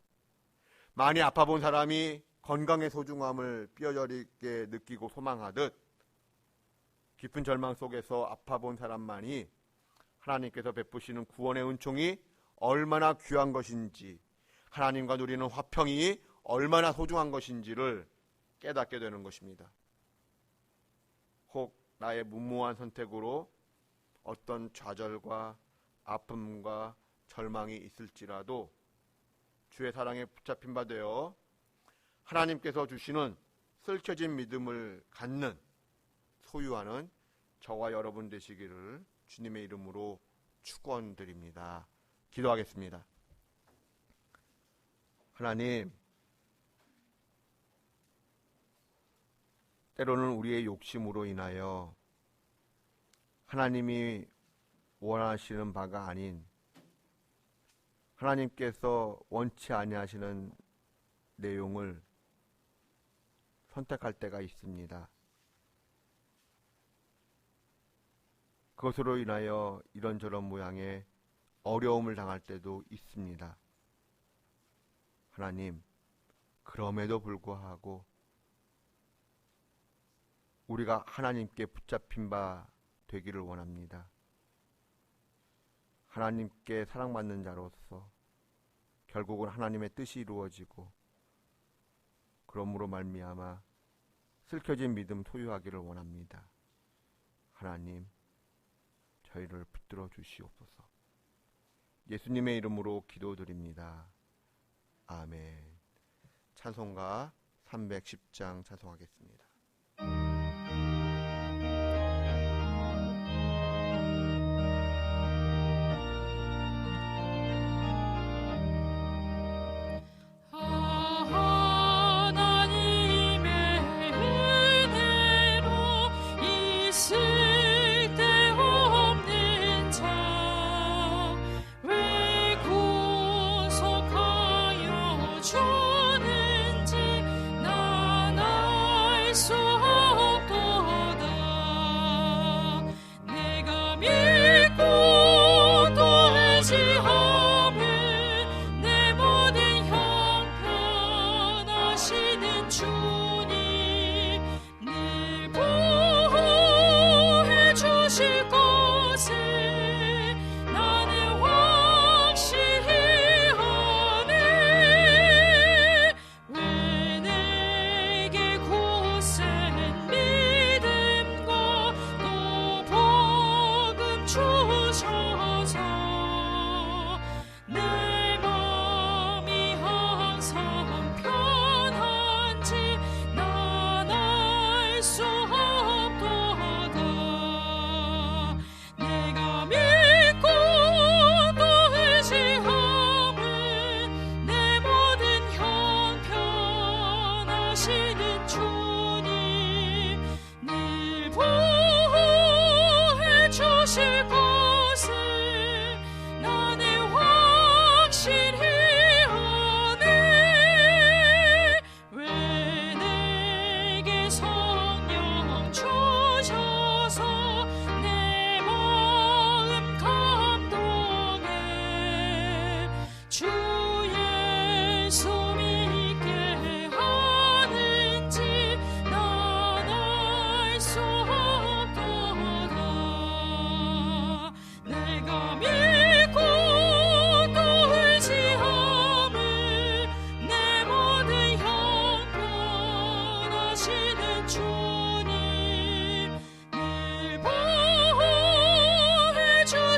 많이 아파본 사람이 건강의 소중함을 뼈저리게 느끼고 소망하듯 깊은 절망 속에서 아파본 사람만이 하나님께서 베푸시는 구원의 은총이 얼마나 귀한 것인지, 하나님과 누리는 화평이 얼마나 소중한 것인지를 깨닫게 되는 것입니다. 혹 나의 무모한 선택으로 어떤 좌절과 아픔과 절망이 있을지라도 주의 사랑에 붙잡힌 바 되어 하나님께서 주시는 슬켜진 믿음을 갖는, 소유하는 저와 여러분 되시기를 주님의 이름으로 축원드립니다. 기도하겠습니다. 하나님, 때로는 우리의 욕심으로 인하여 하나님이 원하시는 바가 아닌, 하나님께서 원치 아니하시는 내용을 선택할 때가 있습니다. 그것으로 인하여 이런저런 모양의 어려움을 당할 때도 있습니다. 하나님, 그럼에도 불구하고 우리가 하나님께 붙잡힌 바 되기를 원합니다. 하나님께 사랑받는 자로서 결국은 하나님의 뜻이 이루어지고, 그러므로 말미암아 슬켜진 믿음 소유하기를 원합니다. 하나님, 저희를 붙들어 주시옵소서. 예수님의 이름으로 기도드립니다. 아멘. 찬송가 310장 찬송하겠습니다.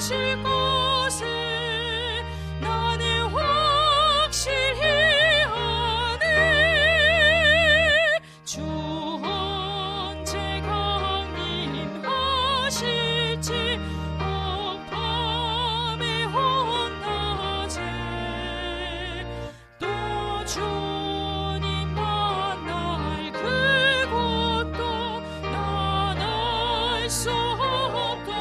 주실 것을 나는 확실히 아네. 주 언제 강림하실지 밤에 혼나제 또 주님 만날 그곳도 난 알 수 없도다.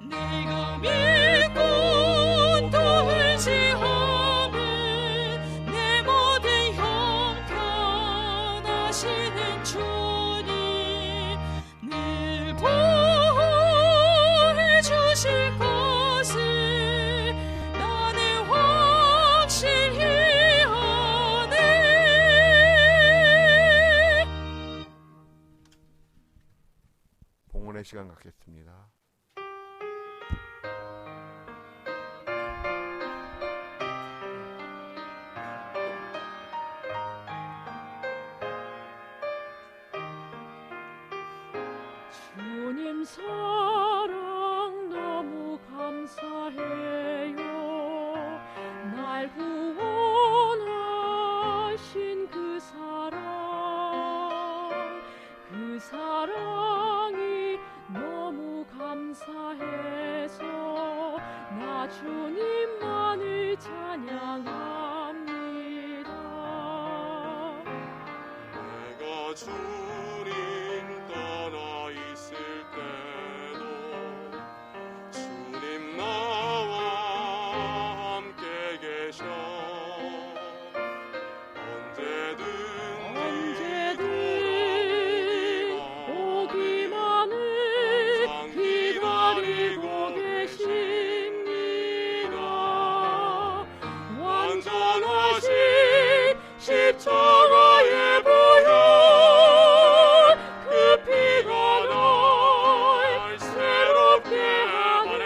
내가 믿고 돌지 않은 내 모든 형편하시는 주님 늘 보호해 주실 것을 나는 확실히 아네. 봉헌의 시간 갖겠습니다. 주님 사랑 너무 감사해요. 날 구원하신 그 사랑이 너무 감사해서 나 주님만을 찬양합니다. 내가 주님 떠나 있을 때도 주님 나와 함께 계셔. 언제든지 오기만을 기다리고 계십니다. 완전하신 십자가의 보혈 그 피가 날 새롭게 하네.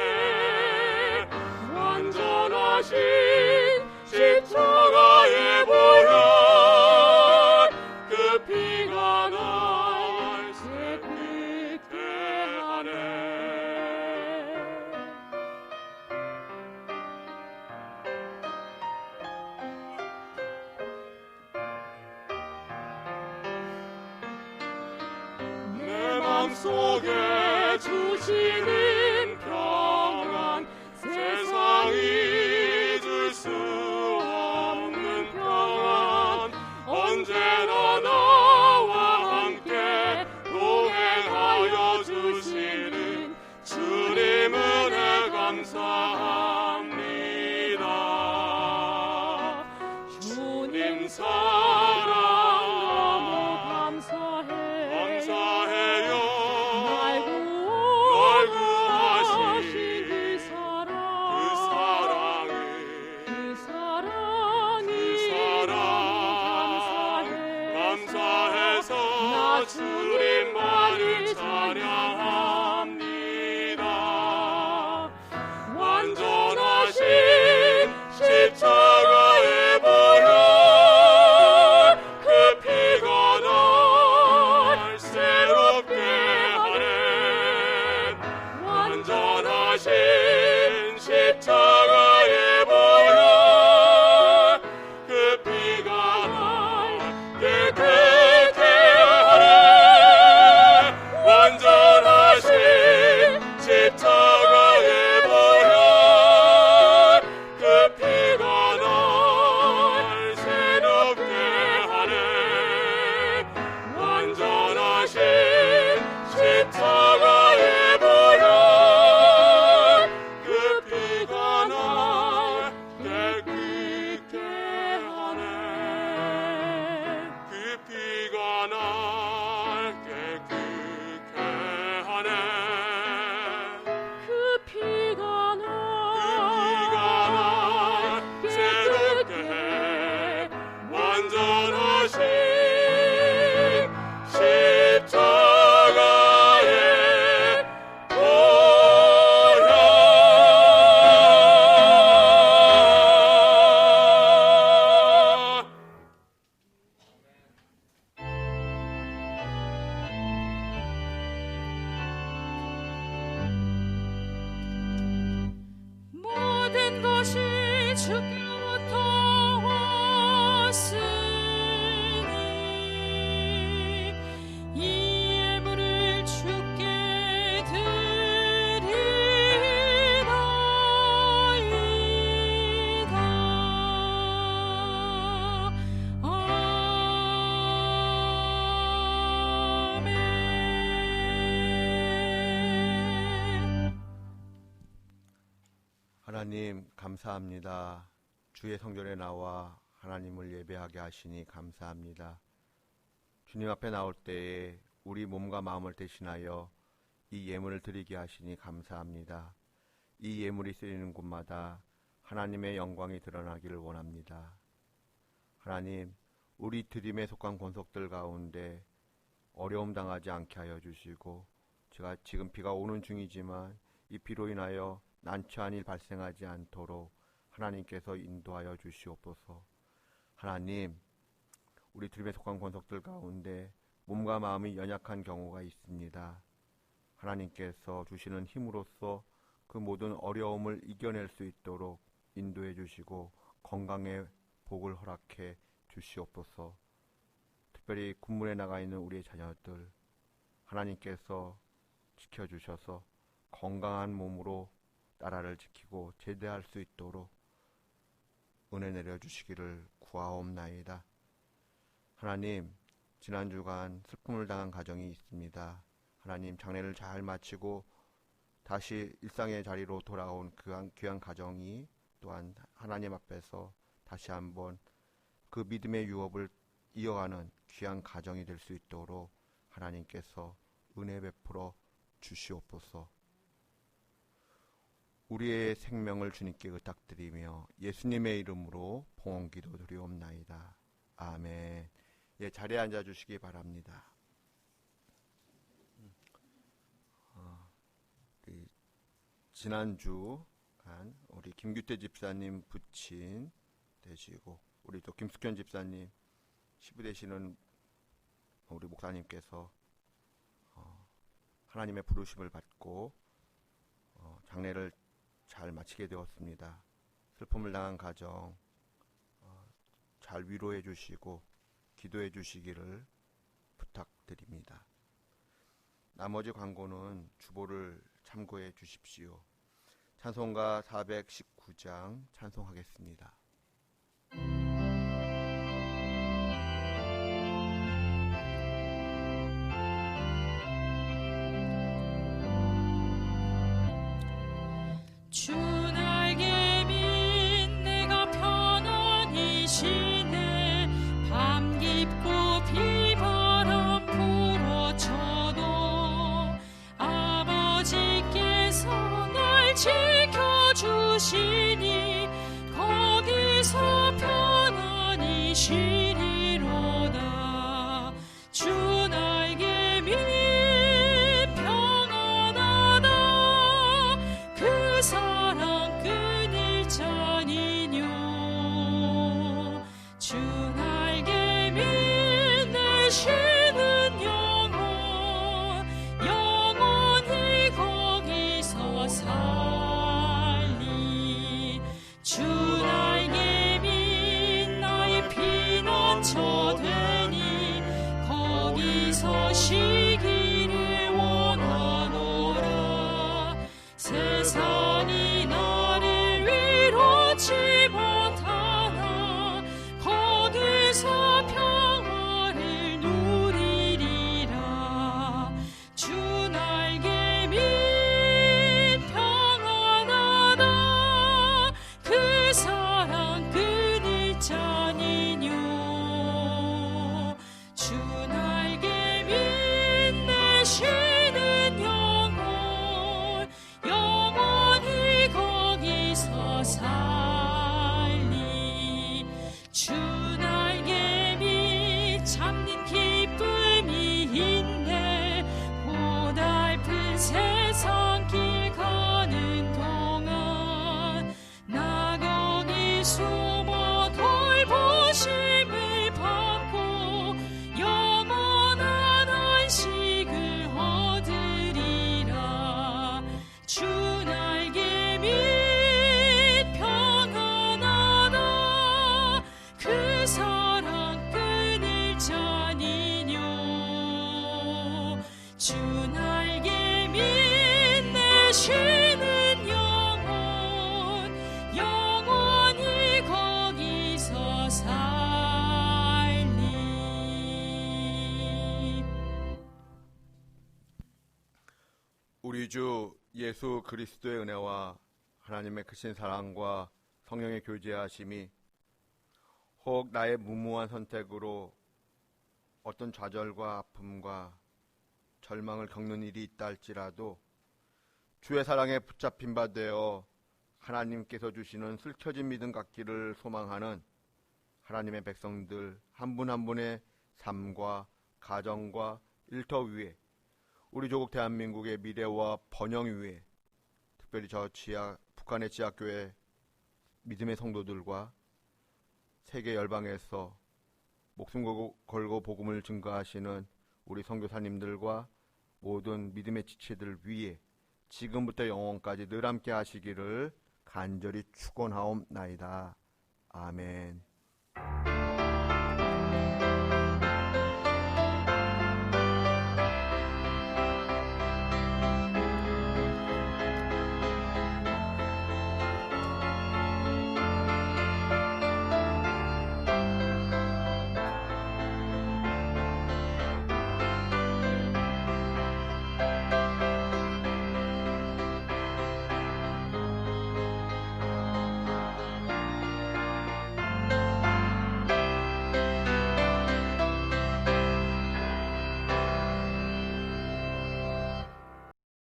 완전하신 십자가의 보혈 그 피가 날 새롭게 하네. 내 맘속에 주시는 평안 세상이 줄 수 없는 평안 언제나 나와 함께 동행하여 주시는 주님 은혜 감사합니다. 주님 사랑 너무 감사해요. 날 구하신 그 사랑 주께로부터 왔으니 이 예물을 주께 드리나이다. 아멘. 하나님 감사합니다. 주의 성전에 나와 하나님을 예배하게 하시니 감사합니다. 주님 앞에 나올 때에 우리 몸과 마음을 대신하여 이 예물을 드리게 하시니 감사합니다. 이 예물이 쓰이는 곳마다 하나님의 영광이 드러나기를 원합니다. 하나님, 우리 드림에 속한 권속들 가운데 어려움 당하지 않게 하여 주시고, 제가 지금 비가 오는 중이지만 이 비로 인하여 난처한 일 발생하지 않도록 하나님께서 인도하여 주시옵소서. 하나님, 우리 드림에 속한 권속들 가운데 몸과 마음이 연약한 경우가 있습니다. 하나님께서 주시는 힘으로써 그 모든 어려움을 이겨낼 수 있도록 인도해 주시고 건강의 복을 허락해 주시옵소서. 특별히 군문에 나가 있는 우리의 자녀들, 하나님께서 지켜주셔서 건강한 몸으로 나라를 지키고 제대할 수 있도록 은혜 내려주시기를 구하옵나이다. 하나님, 지난 주간 슬픔을 당한 가정이 있습니다. 하나님, 장례를 잘 마치고 다시 일상의 자리로 돌아온 그 귀한 가정이 또한 하나님 앞에서 다시 한번 그 믿음의 유업을 이어가는 귀한 가정이 될 수 있도록 하나님께서 은혜 베풀어 주시옵소서. 우리의 생명을 주님께 의탁드리며 예수님의 이름으로 봉헌기도 드리옵나이다. 아멘. 예, 자리에 앉아주시기 바랍니다. 지난주 우리 김규태 집사님 부친 되시고, 우리 또 김숙현 집사님 시부 되시는 우리 목사님께서 하나님의 부르심을 받고 장례를 잘 마치게 되었습니다. 슬픔을 당한 가정 잘 위로해 주시고 기도해 주시기를 부탁드립니다. 나머지 광고는 주보를 참고해 주십시오. 찬송가 419장 찬송하겠습니다. 주 날개 밑 내가 편안히 쉬네. 밤 깊고 비바람 불어쳐도 아버지께서 날 지켜주시니 거기서 편안히 쉬리로다. 주 날개 밑 평안하다. 그 사랑 끊일 자니뇨. 주 날개 밑 내 쉬는 영혼 영원히 거기서 살리. 주 날개 밑 나의 피난처 되니 거기서 쉬기를 원하노라. 세상이 나를 위로치 못하나 거기서 평화를 누리리라. 주 날개 밑 평안하다. 그 사랑 끊일 자니뇨. 주 날개 밑 주 날개 빛내시는 영원히 거기서 살리. 우리 주 예수 그리스도의 은혜와 하나님의 크신 사랑과 성령의 교제하심이 혹 나의 무모한 선택으로 어떤 좌절과 아픔과 절망을 겪는 일이 있다 할지라도 주의 사랑에 붙잡힌 바 되어 하나님께서 주시는 슬켜진 믿음 갖기를 소망하는 하나님의 백성들 한 분 한 분의 삶과 가정과 일터 위에 우리 조국 대한민국의 미래와 번영 위에 특별히 저 북한의 지하교회 믿음의 성도들과 세계 열방에서 목숨 걸고 복음을 증거하시는 우리 선교사님들과 모든 믿음의 지체들 위에 지금부터 영원까지 늘 함께 하시기를 간절히 축원하옵나이다. 아멘.